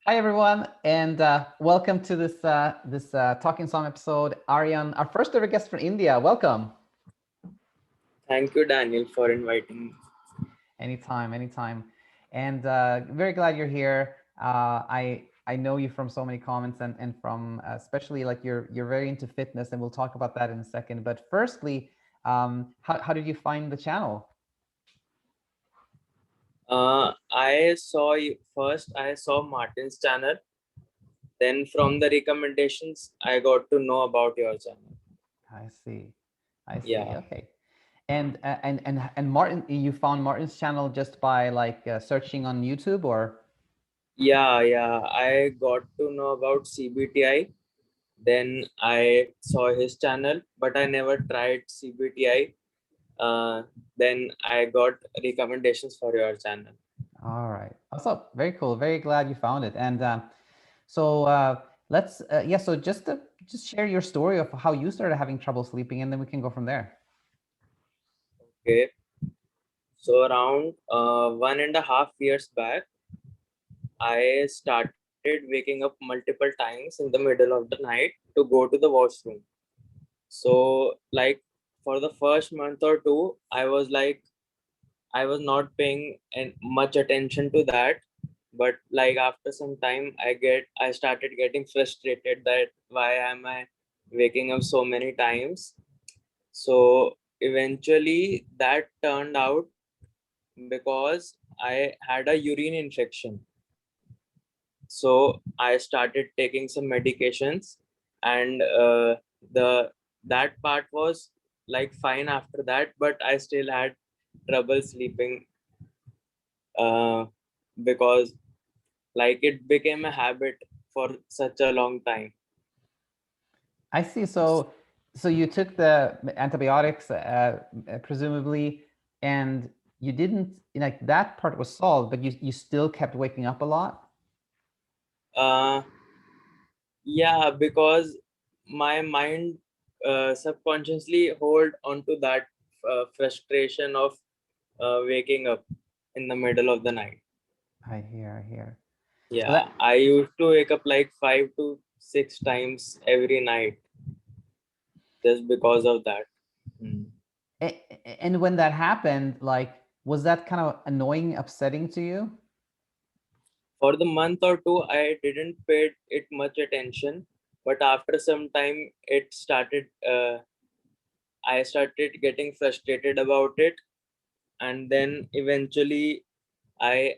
Hi everyone, and welcome to this Talking Song episode. Aryan, our first ever guest from India. Welcome. Thank you, Daniel, for inviting me. Anytime, and very glad you're here. I know you from so many comments and from especially like you're very into fitness, and we'll talk about that in a second. But firstly, how did you find the channel? I saw Martin's channel. Then from the recommendations, I got to know about your channel. I see, I see. Yeah, Okay. And Martin, you found Martin's channel just by like searching on YouTube, or? yeah. I got to know about CBTI. Then I saw his channel, but I never tried CBTI. Then I got recommendations for your channel. All right. Also, very cool. Very glad you found it. And so let's yeah. So just share your story of how you started having trouble sleeping, and then we can go from there. Okay, so around 1.5 years back, I started waking up multiple times in the middle of the night to go to the washroom. So, like, for the first month or two, I was not paying much attention to that. But like after some time, I started getting frustrated that why am I waking up so many times? So eventually, that turned out because I had a urine infection. So I started taking some medications, and the that part was like fine after that, but I still had trouble sleeping, uh, because like it became a habit for such a long time. I see. So you took the antibiotics, presumably, and you didn't like that part was solved, but you still kept waking up a lot. uh, yeah, because my mind subconsciously hold onto that frustration of waking up in the middle of the night. I hear. I hear. Well, Yeah, I used to wake up like 5 to 6 times every night just because of that. Hmm. and when that happened, like, was that kind of annoying, upsetting to you? For the month or two, I didn't pay it much attention, but after some time, I started getting frustrated about it, and then eventually, I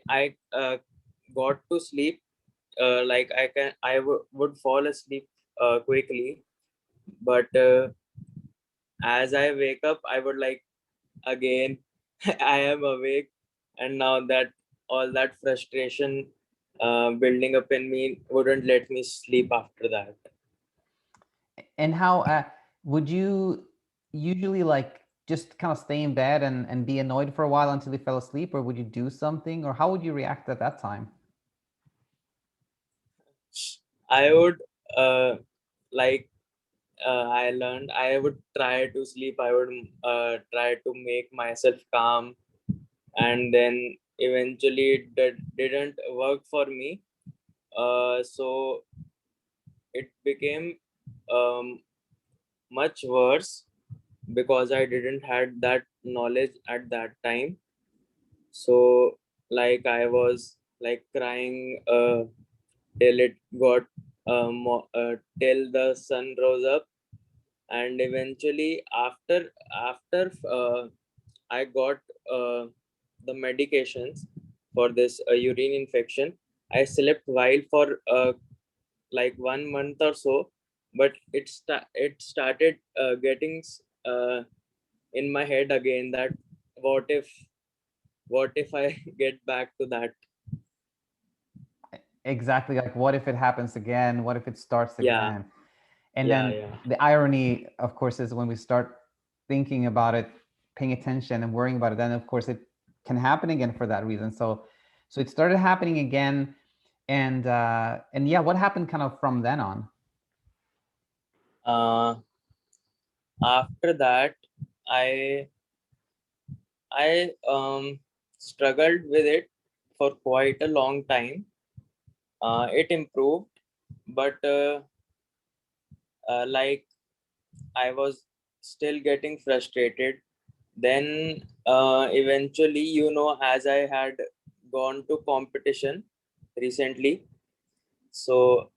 got to sleep. Like would fall asleep quickly, but as I wake up, I would like again I am awake, and now that all that frustration building up in me wouldn't let me sleep after that. And how would you usually like just kind of stay in bed and be annoyed for a while until you fell asleep, or would you do something, or how would you react at that time? I would like I learned I would try to sleep. I would try to make myself calm, and then eventually didn't work for me. So it became um, much worse because I didn't had that knowledge at that time. So like I was like crying till it got till the sun rose up, and eventually after I got the medications for this urine infection. I slept while for like 1 month or so, but it started getting uh, in my head again that what if what if I get back to that. Exactly, like what if it happens again, what if it starts Yeah, again? And yeah, then yeah, the irony, of course, is when we start thinking about it, paying attention and worrying about it, then of course it can happen again for that reason. So it started happening again. And yeah, what happened kind of from then on? uh, after that i I struggled with it for quite a long time, It improved, but like I was still getting frustrated. Then eventually, as I had gone to competition recently, so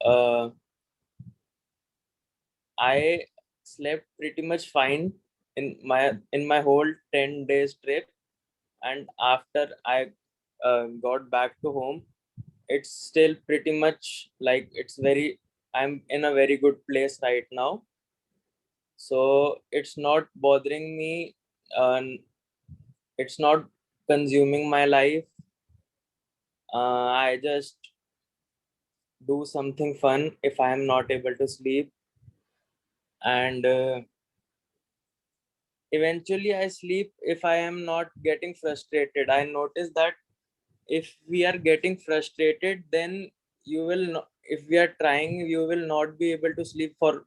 I slept pretty much fine in my whole 10 days trip, and after I got back to home, it's still pretty much like I'm in a very good place right now, so it's not bothering me. It's not consuming my life. I just do something fun if I am not able to sleep, and eventually I sleep if I am not getting frustrated. I notice that if we are getting frustrated, then you will not, if we are trying, you will not be able to sleep for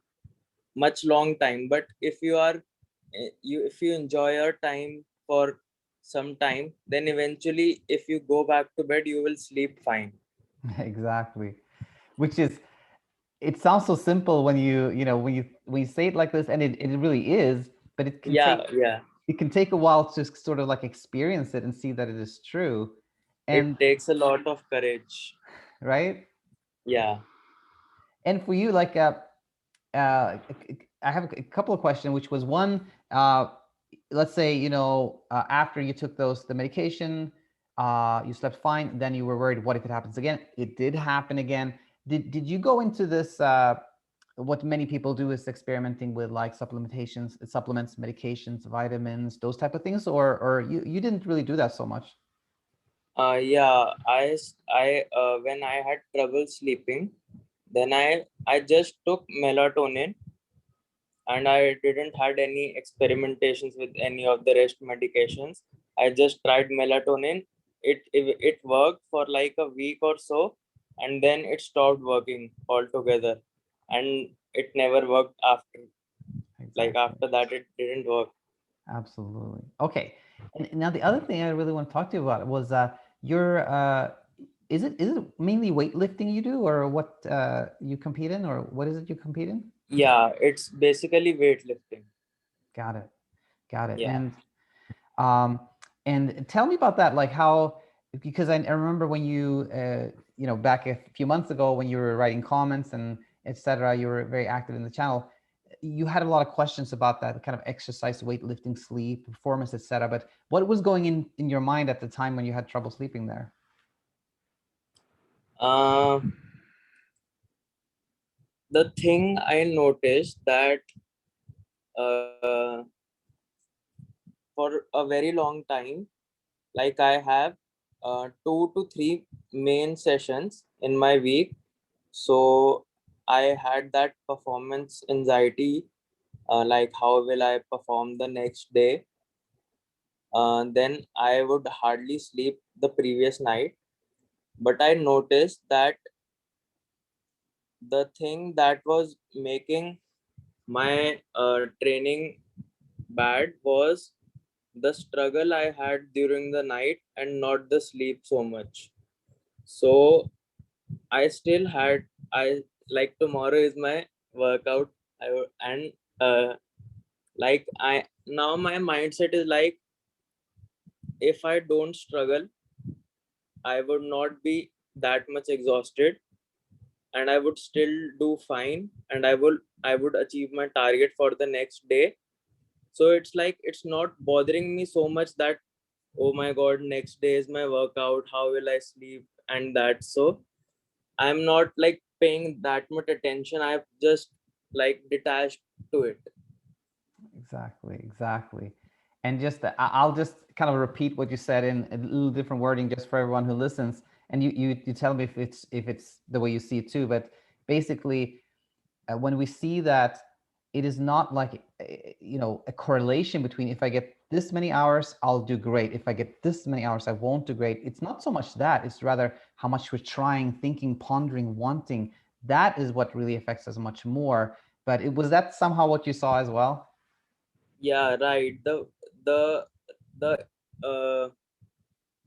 much long time. But if you are if you enjoy your time for some time, then eventually if you go back to bed, you will sleep fine. Exactly. Which is, it sounds so simple when you say it like this, and it really is, but Yeah, yeah. it can take a while to sort of like experience it and see that it is true. It And takes a lot of courage. right. Yeah. And for you, like I have a couple of questions, which was one, let's say, after you took the medication, you slept fine, then you were worried, what if it happens again? It did happen again. Did you go into this, what many people do is experimenting with like supplements, medications, vitamins, those type of things, or you didn't really do that so much? Yeah. When I had trouble sleeping, then I just took melatonin, and I didn't had any experimentations with any of the rest medications. I just tried melatonin. It worked for like a week or so, and then it stopped working altogether, and it never worked after. Like Exactly. after that, it didn't work. Absolutely. Okay. And now the other thing I really want to talk to you about was your is it mainly weightlifting you do, or what you compete in, or what is it you compete in? Yeah, it's basically weightlifting. Got it. Got it. Yeah. Um and tell me about that, like how, because I remember when you back a few months ago when you were writing comments and etc., you were very active in the channel. You had a lot of questions about that kind of exercise, weightlifting, sleep, performance, etc. But what was going in your mind at the time when you had trouble sleeping there? Uh, the thing I noticed that uh, for a very long time, like I have 2 to 3 main sessions in my week, so I had that performance anxiety, like how will I perform the next day. Then I would hardly sleep the previous night, but I noticed that the thing that was making my training bad was the struggle I had during the night and not the sleep so much. So I still had, I like tomorrow is my workout. And like I now my mindset is like, if I don't struggle, I would not be that much exhausted, and I would still do fine, and I would achieve my target for the next day. So it's like it's not bothering me so much that, oh my god, next day is my workout, how will I sleep and that. So I'm not like paying that much attention. I've just like detached to it. Exactly, exactly. And just I'll just kind of repeat what you said in a little different wording just for everyone who listens. And you tell me if it's the way you see it too. But basically, when we see that it is not like a correlation between, if I get this many hours I'll do great, if I get this many hours I won't do great. It's not so much that, it's rather how much we're trying, thinking, pondering, wanting. That is what really affects us much more. But it was that somehow what you saw as well? Yeah, right. The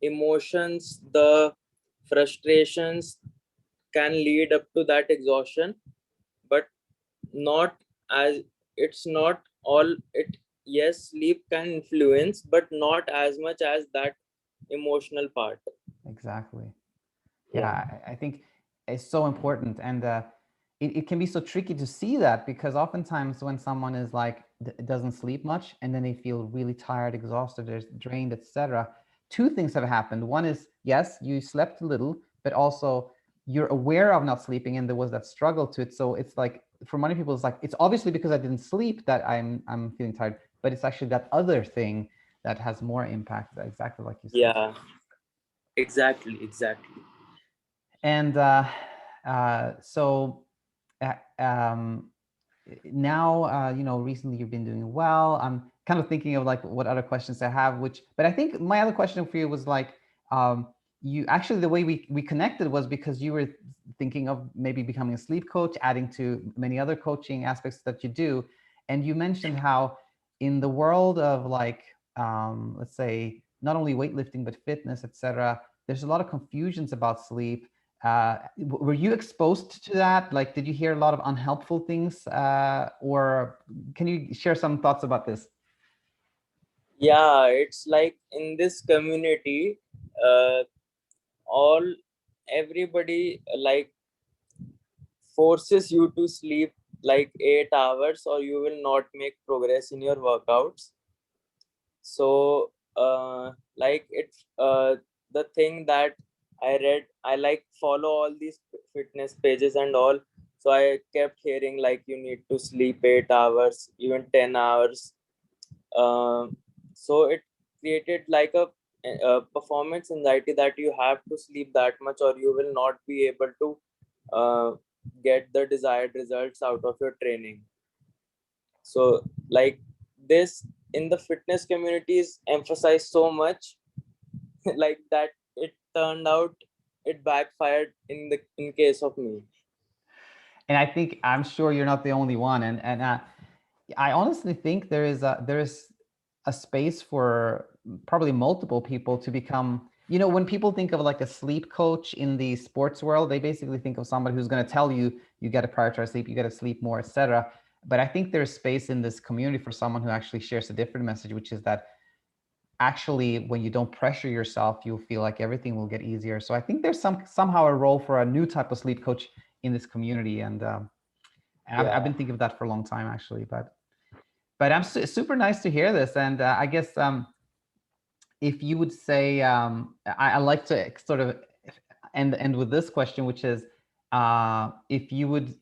emotions, the frustrations can lead up to that exhaustion, but not as it's not all it. Yes, sleep can influence, but not as much as that emotional part. Exactly. Yeah. Yeah, I think it's so important, and it can be so tricky to see that, because oftentimes when someone is like doesn't sleep much and then they feel really tired, exhausted, they're drained, etc. Two things have happened. One is, yes, you slept a little, but also you're aware of not sleeping, and there was that struggle to it. So it's like, for many people, it's like, it's obviously because I didn't sleep that I'm feeling tired, but it's actually that other thing that has more impact. Exactly like you said. Yeah, exactly. And so uh, um, now, recently you've been doing well. I'm kind of thinking of like what other questions I have, but I think my other question for you was like, you actually, the way we connected was because you were thinking of maybe becoming a sleep coach, adding to many other coaching aspects that you do. And you mentioned how in the world of like, let's say, not only weightlifting, but fitness, etc., there's a lot of confusions about sleep. Were you exposed to that? Like, did you hear a lot of unhelpful things, or can you share some thoughts about this? Yeah, it's like in this community, uh, all everybody like forces you to sleep like 8 hours, or you will not make progress in your workouts. So like it's the thing that I read, I like follow all these fitness pages and all. So I kept hearing like you need to sleep 8 hours, even 10 hours. So it created like a performance anxiety that you have to sleep that much, or you will not be able to uh, get the desired results out of your training. So like this in the fitness community is emphasized so much like that it turned out it backfired in case of me. And I think, I'm sure you're not the only one. And I honestly think there is a space for probably multiple people to become. When people think of like a sleep coach in the sports world, they basically think of somebody who's going to tell you you got to prioritize sleep, you got to sleep more, etc. But I think there's space in this community for someone who actually shares a different message, which is that actually when you don't pressure yourself, you'll feel like everything will get easier. So I think there's somehow a role for a new type of sleep coach in this community, and I've Yeah, been thinking of that for a long time actually. But I'm super nice to hear this, and I guess if you would say, I like to sort of end with this question, which is, if you would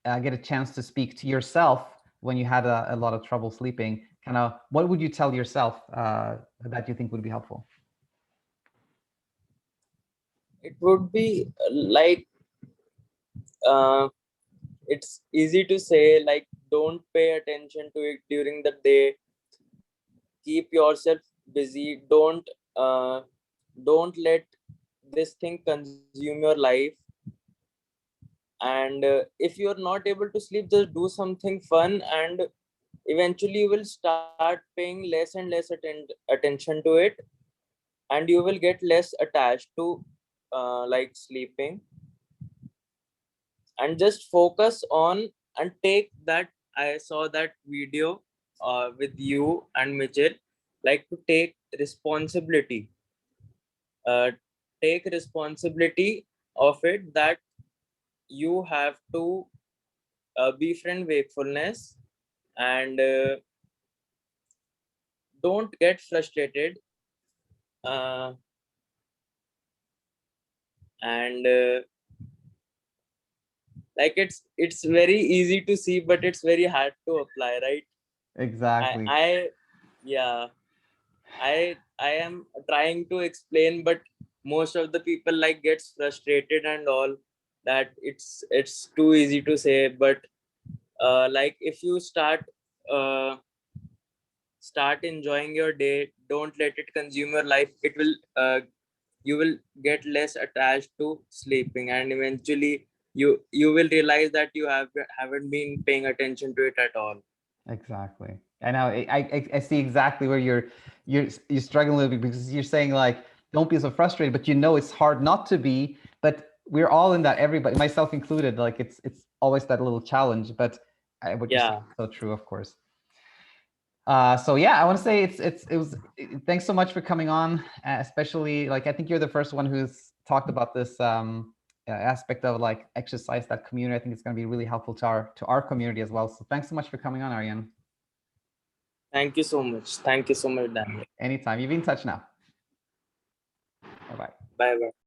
get a chance to speak to yourself when you had a lot of trouble sleeping, kind of what would you tell yourself that you think would be helpful? it would be like uh, it's easy to say like don't pay attention to it during the day, keep yourself busy, don't let this thing consume your life. And if you're not able to sleep, just do something fun, and eventually you will start paying less and less attention to it, and you will get less attached to like sleeping, and just focus on and take that. I saw that video with you and Mitchell, like to responsibility uh, take responsibility of it, that you have to befriend wakefulness, and don't get frustrated, uh, and like it's very easy to see, but it's very hard to apply, right? Exactly. I Yeah, I am trying to explain, but most of the people like gets frustrated and all, that it's too easy to say. But like if you uh, start enjoying your day, don't let it consume your life, it will you will get less attached to sleeping, and eventually you will realize that you haven't been paying attention to it at all. Exactly. I know. I see exactly where you're struggling a little bit, because you're saying like, don't be so frustrated, but it's hard not to be. But we're all in that, everybody, myself included, like it's always that little challenge, but what you're saying Yeah. is so true, of course. So yeah, I want to say thanks so much for coming on, especially like I think you're the first one who's talked about this aspect of like exercise, that community. I think it's going to be really helpful to our community as well. So thanks so much for coming on, Aryan. Thank you so much. Thank you so much, Daniel. Anytime. You've been in touch now. Bye bye. Bye bye.